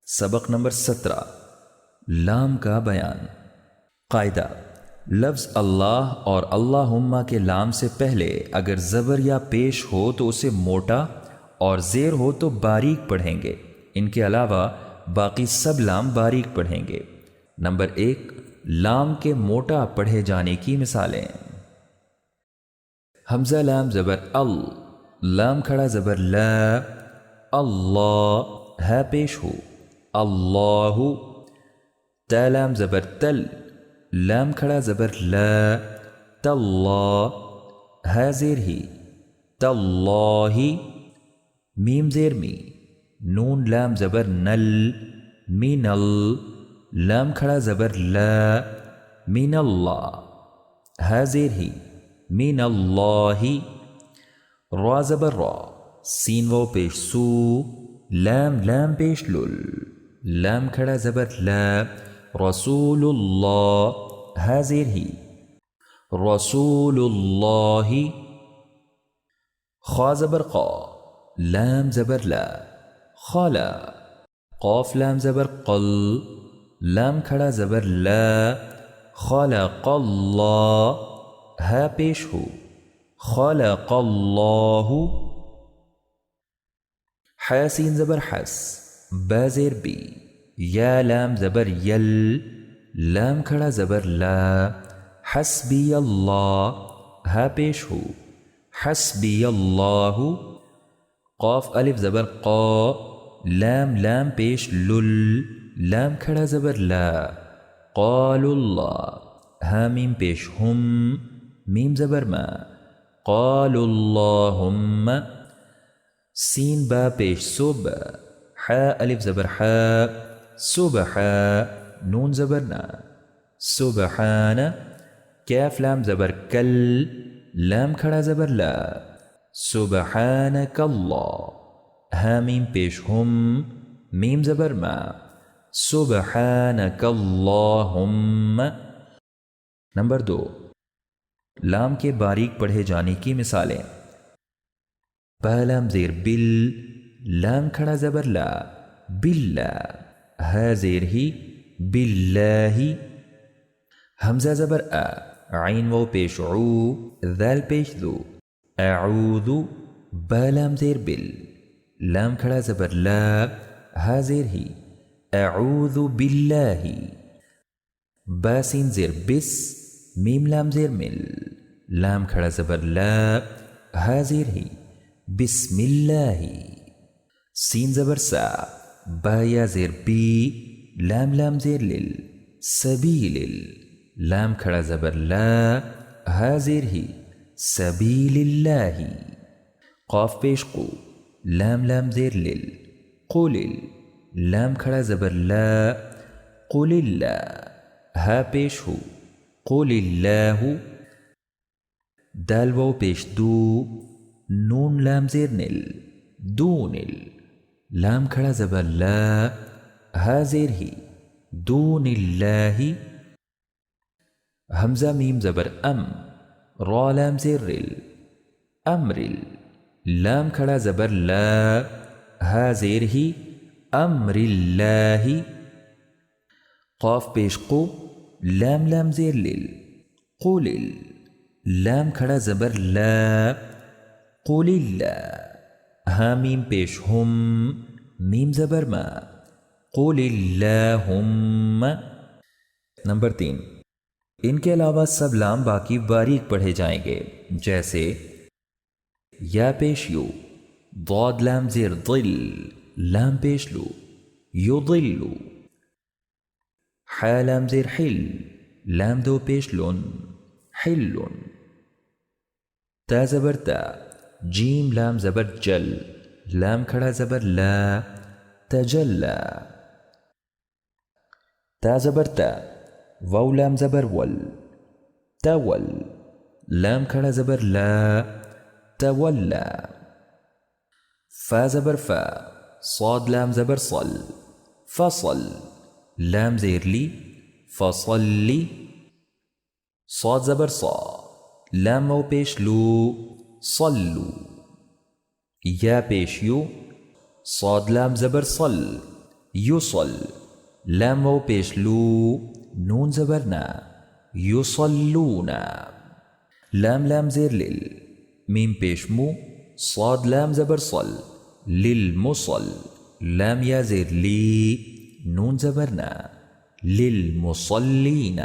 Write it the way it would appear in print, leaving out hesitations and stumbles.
سبق نمبر 17 لام کا بیان۔ قاعدہ: لفظ اللہ اور اللہم کے لام سے پہلے اگر زبر یا پیش ہو تو اسے موٹا اور زیر ہو تو باریک پڑھیں گے۔ ان کے علاوہ باقی سب لام باریک پڑھیں گے۔ نمبر 1، لام کے موٹا پڑھے جانے کی مثالیں۔ حمزہ لام زبر ال، لام کھڑا زبر لا، اللہ، ہے پیش ہو، اللہ۔ تا لام زبر تل، لام کھڑا زبر لا، تاللہ، ہے زیر ہی، تاللہ۔ میم زیر می، نون لام زبر نل، من ال، لام کھڑا زبر لا، من اللہ، ہے زیر ہی، من اللہ۔ را زبر را، سین و پیش سو، لام لام پیش لل، لام کھڑا زبر لا، رسول اللہ، ہے زیر ہی، رسول اللہ۔ خا زبر قا، لام زبر لا، خالا، قاف لام زبر قل، لام کھڑا زبر لا، خلق اللہ، ہے پیش ہو، خلق اللہ۔ ح سین زبر حس، با زیر بی، یا لام زبر یل، لام کھڑا زبر لا، حسبی اللہ، ہے پیش ہو، حسبی اللہ۔ قاف الف زبر قا، لام لام پیش لل، لام کھڑا زبر لا، قال اللہ، ہا میم پیش ہم، میم زبر ما، قال اللہم۔ سین با پیش صب، ح الف زبر حا، صبح، نون زبر نا، سبحان۔ کیف لام زبر کل، لام کھڑا زبر لا، سبحانک اللہ، ہا میم پیش ہم، میم زبر ما، سبحانک اللہم۔ نمبر 2، لام کے باریک پڑھے جانے کی مثالیں۔ با لام زیر بل، لام کھڑا زبر لا، باللہ، ہے زیر ہی، باللہ۔ حمزہ زبر آ، عین و پیش عو، ذال پیش ذو، اعوذ۔ با لام زیر بل، لام کھڑا زبر لا، ہا زیر ہی، اعوذ باللہ۔ با سین زیر بس، میم لام زیر مل، لام کھڑا زبر لا، ہا زیر ہی، بسم اللہ۔ سین زبر سا، با یا زیر بی، لام لام زیر لل، سبیل، لام کھڑا زبر لا، ہا زیر ہی، سبیل اللہ۔ قاف پیش قو، لام لام زیر لل، قل، لام کھڑا زبر لا، قل اللہ، ہا پیش ہو، قل اللہ۔ دال و پیش دو، نون لام زیر نل، دون، لام کھڑا زبر لا، ہا زیر ہی، دون اللہ۔ حمزہ میم زبر ام، را لام زیر رل، امر، لام کھڑا زبر لا، ہا زیر ہی، امر اللہ۔ قاف پیش قو، لام لام زیر لل، قل، لام کھڑا زبر لا، قل اللہ، ہا میم پیش ہم، میم زبر ما، قل اللہم۔ نمبر 3، ان کے علاوہ سب لام باقی باریک پڑھے جائیں گے، جیسے یا پیش یو، ضاد لام زیر ضل، لام پیش لو، یضل۔ ح لام زیر حل، لام دو پیش لن، حل۔ تا زبر تا، جیم لام زبر جل، لام کھڑا زبر لا، تجلا۔ تا زبر تا، واو لام زبر ول، تول، لام کھڑا زبر لا، تولا۔ فا زبر فا، صاد لام زبر صل، فصل، لام زیر لی، فصلی۔ صاد زبر صا، لام و پیش لو، صلو۔ یا پیش یو، صاد لام زبر صل، یوصل، لام و پیش لو، نون زبر نا، یصلون. لام لام زیر لل، میم پیش مو، صاد لام زبر صل، للمصل. لام یا زیر لی، نون زبر نا، للمصلین.